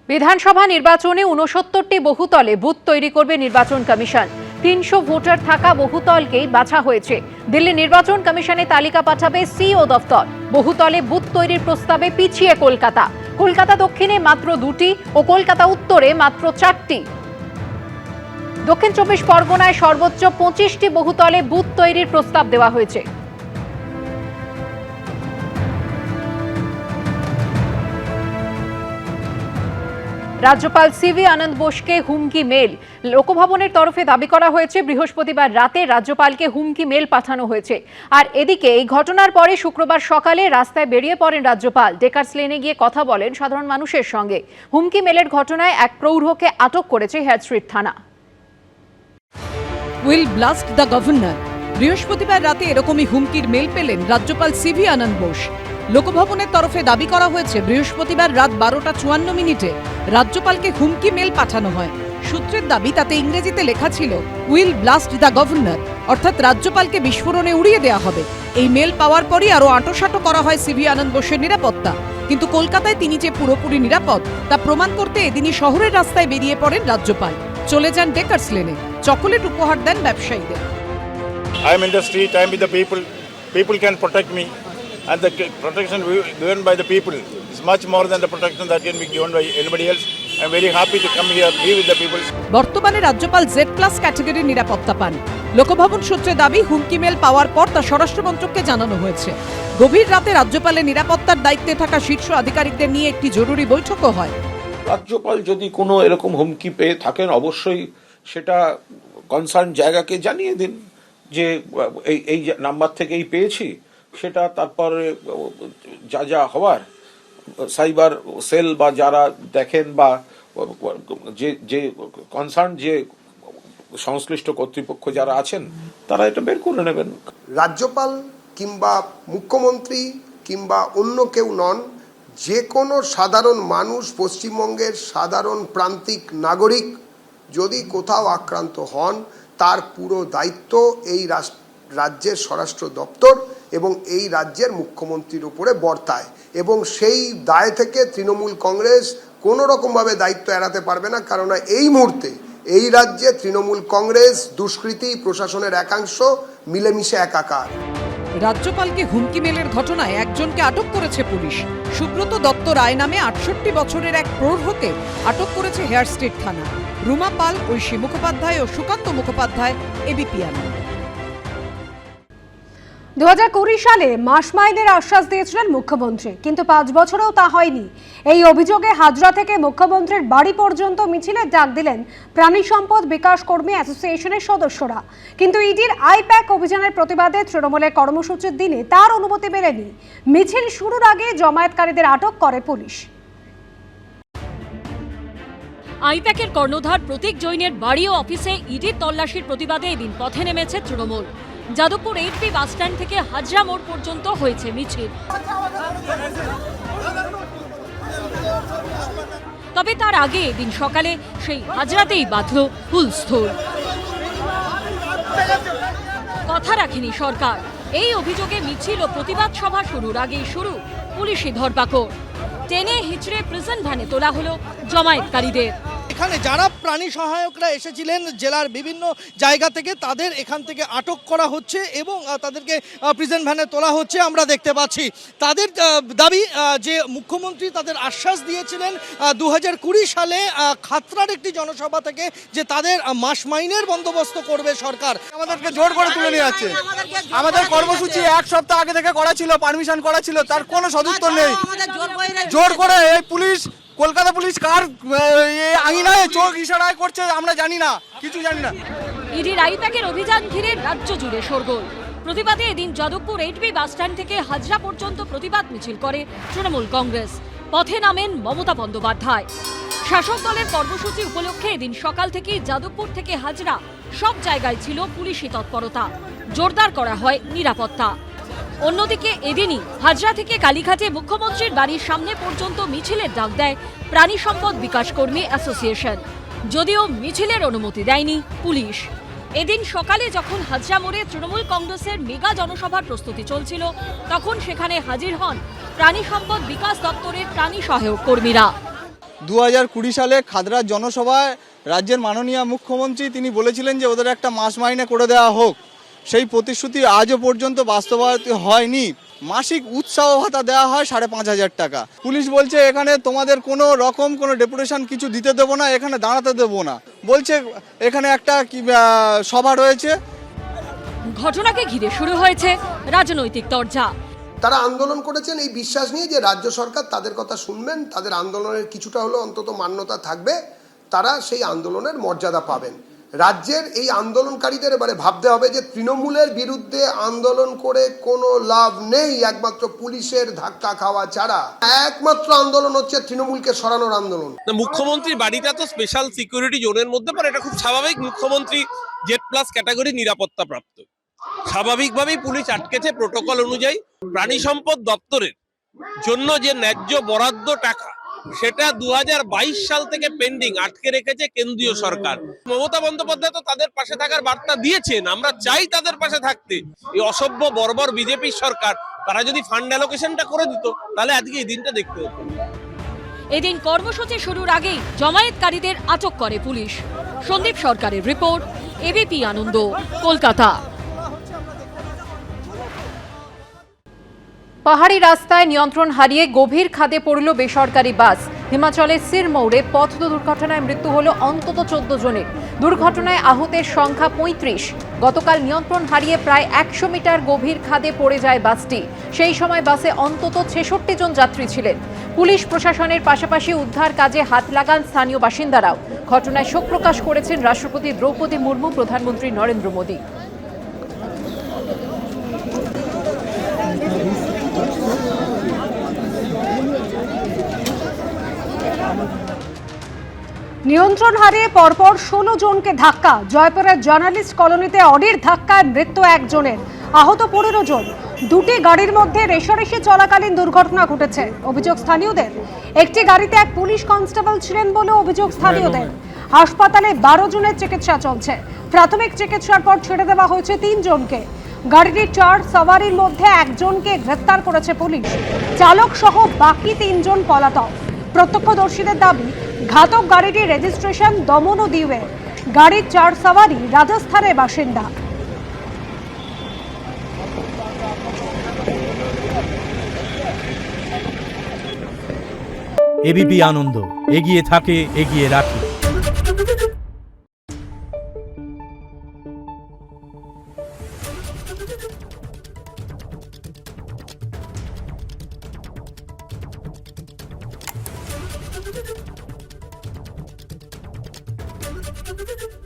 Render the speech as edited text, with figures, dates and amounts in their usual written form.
বিধানসভা নির্বাচনে ৬৯টি বহুতলে বুথ তৈরি করবে নির্বাচন কমিশন। ৩০০ ভোটার থাকা বহুতলকেই বাছা হয়েছে। দিল্লি নির্বাচন কমিশনে তালিকা পাঠাবে সিইও দফতর। বহুতলে বুথ তৈরির প্রস্তাবে পিছিয়ে কলকাতা। কলকাতা দক্ষিণে মাত্র ২টি ও কলকাতা উত্তরে মাত্র ৪টি। দক্ষিণ ২৪ পরগনায় সর্বোচ্চ ২৫টি বহুতলে বুথ তৈরির প্রস্তাব দেওয়া হয়েছে। রাজ্যপাল সিভি আনন্দ বোসকে হুমকি মেল। লোকভবনের তরফে দাবি করা হয়েছে বৃহস্পতিবার রাতে রাজ্যপালকে হুমকি মেল পাঠানো হয়েছে। আর এদিকে এই ঘটনার পরে শুক্রবার সকালে রাস্তায় বেরিয়ে পড়েন রাজ্যপাল। ডেকার্স লেনে গিয়ে কথা বলেন সাধারণ মানুষের সঙ্গে। হুমকি মেলের ঘটনায় এক প্রৌঢ়কে আটক করেছে হেয়ার স্ট্রিট থানা। Will blast the governor. বৃহস্পতিবার রাতে এরকমই হুমকির মেল পেলেন রাজ্যপাল সিভি আনন্দ বোস। লোকভবনের তরফে দাবি করা হয়েছে বৃহস্পতিবার রাত ১২:৫৪ রাজ্যপালকে হুমকি মেল পাঠানো হয়। সূত্রের দাবি তাতে ইংরেজিতে লেখা ছিল উইল ব্লাস্ট দ্য গভর্নর, অর্থাৎ রাজ্যপালকে বিস্ফোরণে উড়িয়ে দেওয়া হবে। এই মেল পাওয়ার পরই আরও আঁটোসাঁটো করা হয় সিভি আনন্দ বোসের নিরাপত্তা। কিন্তু কলকাতায় তিনি যে পুরোপুরি নিরাপদ তা প্রমাণ করতে এদিনই শহরের রাস্তায় বেরিয়ে পড়েন রাজ্যপাল। চলে যান ডেকার্স লেনে, চকোলেট উপহার দেন ব্যবসায়ীদের। I am in the street, I am with the people. People can protect me, and the protection given by the people is much more than the protection that can be given by anybody else. I am very happy to come here, be with the people. বর্তমানে রাজ্যপাল Z+ ক্যাটাগরির নিরাপত্তা পান। লোকভবন সূত্রে দাবি হুমকি mail পাওয়ার পর তা স্বরাষ্ট্রমন্ত্রককে জানানো হয়েছে। গভীর রাতে রাজ্যপালের নিরাপত্তার দায়িত্বে থাকা শীর্ষ আধিকারিকদের নিয়ে একটি জরুরি বৈঠকও হয়। রাজ্যপাল যদি কোনো এরকম হুমকি পেয়ে থাকেন অবশ্যই সেটা কনসার্ন জায়গাকে জানিয়ে দিন যে এই নাম্বার থেকেই পেয়েছি। সেটা তারপরে যা যা হওয়ার সাইবার সেল বা যারা দেখেন বা যে কনসার্ন যে সংশ্লিষ্ট কর্তৃপক্ষ যারা আছেন তারা এটা বের করে নেবেন। রাজ্যপাল কিংবা মুখ্যমন্ত্রী কিংবা অন্য কেউ নন, যে কোনো সাধারণ মানুষ, পশ্চিমবঙ্গের সাধারণ প্রান্তিক নাগরিক যদি কোথাও আক্রান্ত হন তার পুরো দায়িত্ব এই রাজ্যের স্বরাষ্ট্র দপ্তর এবং এই রাজ্যের মুখ্যমন্ত্রীর উপরে বর্তায়, এবং সেই দায় থেকে তৃণমূল কংগ্রেস কোনো রকমভাবে দায়িত্ব এড়াতে পারবে না। কারণ এই মুহূর্তে এই রাজ্যে তৃণমূল কংগ্রেস, দুষ্কৃতী, প্রশাসনের একাংশ মিলেমিশে একাকার। রাজ্যপালকে হুমকি মেলের ঘটনায় একজনকে আটক করেছে পুলিশ। সুব্রত দত্ত রায় নামে ৬৮ বছরের এক প্রৌঢ়কে আটক করেছে হেয়ার স্ট্রিট থানা। রুমা পাল, ঐশী মুখোপাধ্যায় ও সুকান্ত মুখোপাধ্যায়, এবিপি আনন্দ। ২০২০ সালে মাস মাইনের আশ্বাস দিয়েছিলেন মুখ্যমন্ত্রী, কিন্তু ৫ বছরেও তা হয়নি। এই অভিযোগে হাজরা থেকে মুখ্যমন্ত্রীর বাড়ি পর্যন্ত মিছিলের ডাক দিলেন প্রাণী সম্পদ বিকাশ কর্মী অ্যাসোসিয়েশনের সদস্যরা। কিন্তু ইডির আইপ্যাক অভিযানের প্রতিবাদে তৃণমূলের কর্মসূচির দিনে তার অনুমতি মেলেনি। মিছিল শুরুর আগে জমায়েতকারীদের আটক করে পুলিশ। আইপ্যাকের কর্ণধার প্রতীক জৈনের বাড়ি ও অফিসে ইডির তল্লাশির প্রতিবাদে এদিন পথে নেমেছে তৃণমূল। যাদবপুর 8B বাসস্ট্যান্ড থেকে হাজরা মোড় পর্যন্ত হয়েছে মিছিল। তবে তার আগে এদিন সকালে সেই হাজরাতেই বাঁধল হুলস্থুল। কথা রাখেনি সরকার। এই অভিযোগে মিছিল ও প্রতিবাদ সভা শুরুর আগেই শুরু পুলিশি ধরপাকড়। টেনে হিচড়ে প্রিজন ভ্যানে তোলা হলো জমায়েতকারীদের। এখানে যারা প্রাণী সহায়করা এসেছিলেন জেলার বিভিন্ন জায়গা থেকে, তাদের এখান থেকে আটক করা হচ্ছে এবং তাদেরকে প্রিজন ভ্যানে তোলা হচ্ছে আমরা দেখতে পাচ্ছি। তাদের দাবি যে মুখ্যমন্ত্রী তাদের আশ্বাস দিয়েছিলেন ২০২০ সালে খাতড়ার একটি জনসভা থেকে যে তাদের মাস মাইনের বন্দোবস্ত করবে সরকার। আমাদেরকে জোর করে তুলে নিয়ে যাচ্ছে। আমাদের কর্মসূচি এক সপ্তাহ আগে থেকে করা ছিল, পারমিশন করা ছিল, তার কোনো সদুত্তর নেই। জোর করে এই পুলিশ, কলকাতা পুলিশ কার আঙিনায় চোখ ইশারায় করছে আমরা জানি না, কিছু জানি না। ইডির আইপ্যাকের অভিযান ঘিরে রাজ্য জুড়ে শোরগোল। প্রতিবাদে এদিন যাদবপুর 8B বাসস্ট্যান্ড থেকে হাজরা পর্যন্ত প্রতিবাদ মিছিল করে তৃণমূল কংগ্রেস। পথে নামেন মমতা বন্দ্যোপাধ্যায়। শাসক দলের কর্মসূচি উপলক্ষে এদিন সকাল থেকেই যাদবপুর থেকে হাজরা সব জায়গায় ছিল পুলিশি তৎপরতা। জোরদার করা হয় নিরাপত্তা। অন্যদিকে এদিনই হাজরা থেকে কালীঘাটে মুখ্যমন্ত্রীর বাড়ির সামনে পর্যন্ত মিছিলের ডাক দেয় প্রাণী সম্পদ বিকাশ কর্মী অ্যাসোসিয়েশন। যদিও মিছিলের অনুমতি দেয়নি পুলিশ। এদিন সকালে যখন হাজরা মোড়ে তৃণমূল কংগ্রেসের মেগা জনসভার প্রস্তুতি চলছিল, তখন সেখানে হাজির হন প্রাণী সম্পদ বিকাশ দপ্তরের প্রাণী সহায়ক কর্মীরা। 2020 সালে খাদড়ার জনসভায় রাজ্যের মাননীয় মুখ্যমন্ত্রী তিনি বলেছিলেন যে ওদের একটা মাস মাইনে করে দেওয়া হোক। সেই প্রতিশ্রুতি আজও পর্যন্ত বাস্তবায়িত হয়নি। মাসিক উৎসাহ ভাতা দেওয়া হয় 5,500 টাকা। পুলিশ বলছে এখানে তোমাদের কোনো রকম কোনো ডেপুটেশন কিছু দিতে দেবো না, এখানে দাঁড়াতে দেবো না, বলছে এখানে একটা সভা রয়েছে। ঘটনাকে ঘিরে শুরু হয়েছে রাজনৈতিক তরজা। তারা আন্দোলন করেছেন এই বিশ্বাস নিয়ে যে রাজ্য সরকার তাদের কথা শুনবেন, তাদের আন্দোলনের কিছুটা হলেও অন্তত মান্যতা থাকবে, তারা সেই আন্দোলনের মর্যাদা পাবেন। রাজ্যের এই আন্দোলনকারীদের এবারে ভাবতে হবে যে তৃণমূলের বিরুদ্ধে আন্দোলন করে কোনো লাভ নেই, একমাত্র পুলিশের ধাক্কা খাওয়া ছাড়া। একমাত্র আন্দোলন হচ্ছে তৃণমূলকে সরানোর আন্দোলন। মুখ্যমন্ত্রীর বাড়িটা তো স্পেশাল সিকিউরিটি জোনের মধ্যে পড়ে, এটা খুব স্বাভাবিক। মুখ্যমন্ত্রী Z+ ক্যাটাগরি নিরাপত্তা প্রাপ্ত, স্বাভাবিকভাবেই পুলিশ আটকেছে প্রোটোকল অনুযায়ী। প্রাণী সম্পদ দপ্তরের জন্য যে ন্যায্য বরাদ্দ টাকা, সেটা 2022 সাল থেকে পেন্ডিং আটকে রেখেছে কেন্দ্রীয় সরকার। মমতা বন্দ্যোপাধ্যায় তো তাদের পাশে থাকার বার্তা দিয়েছেন, আমরা চাই তাদের পাশে থাকতে। এই অসভ্য বর্বর বিজেপির সরকার, তারা যদি ফান্ড অ্যালোকেশনটা করে দিত, তাহলে আজকে এই দিনটা দেখতে হতো। এদিন কর্মসূচি শুরুর আগেই জমায়েতকারীদের আটক করে পুলিশ। সন্দীপ সরকারের রিপোর্ট, এবিপি আনন্দ, কলকাতা। পাহাড়ি রাস্তায় নিয়ন্ত্রণ হারিয়ে গভীর খাদে পড়ল বেসরকারি বাস। হিমাচলের সিরমৌরে পথ দুর্ঘটনায় মৃত্যু হলো অন্তত 14 জনের। দুর্ঘটনায় আহতের সংখ্যা 35। গতকাল নিয়ন্ত্রণ হারিয়ে প্রায় 100 মিটার গভীর খাদে পড়ে যায় বাসটি। সেই সময় বাসে অন্তত 66 জন যাত্রী ছিলেন। পুলিশ প্রশাসনের পাশাপাশি উদ্ধার কাজে হাত লাগান স্থানীয় বাসিন্দারাও। ঘটনায় শোক প্রকাশ করেছেন রাষ্ট্রপতি দ্রৌপদী মুর্মু, প্রধানমন্ত্রী নরেন্দ্র মোদী। নিয়ন্ত্রণ হারিয়ে পরপর 16 জনকে ধাক্কা। জয়পুরের জার্নালিস্ট কলোনিতে অডির ধাক্কায় মৃত্যু একজনের, আহত 15 জন। দুটি গাড়ির মধ্যে রেষারেষি চলাকালীন দুর্ঘটনা ঘটেছে, অভিযোগ স্থানীয়দের। একটি গাড়িতে এক পুলিশ কনস্টেবল ছিলেন বলে অভিযোগ স্থানীয়দের। হাসপাতালে 12 জনের চিকিৎসা চলছে। প্রাথমিক চিকিৎসার পর ছেড়ে দেওয়া হয়েছে 3 জনকে। গাড়িটির 4 সওয়ারির মধ্যে একজনকে গ্রেফতার করেছে পুলিশ। চালক সহ বাকি 3 জন পলাতক। প্রত্যক্ষদর্শীদের দাবি, ঘাতক গাড়িটির রেজিস্ট্রেশন দমন ও দিউয়ে। গাড়ির 4 সওয়ারি রাজস্থানের বাসিন্দা। এবিপি আনন্দ, এগিয়ে থাকে, এগিয়ে রাখে। Thank you.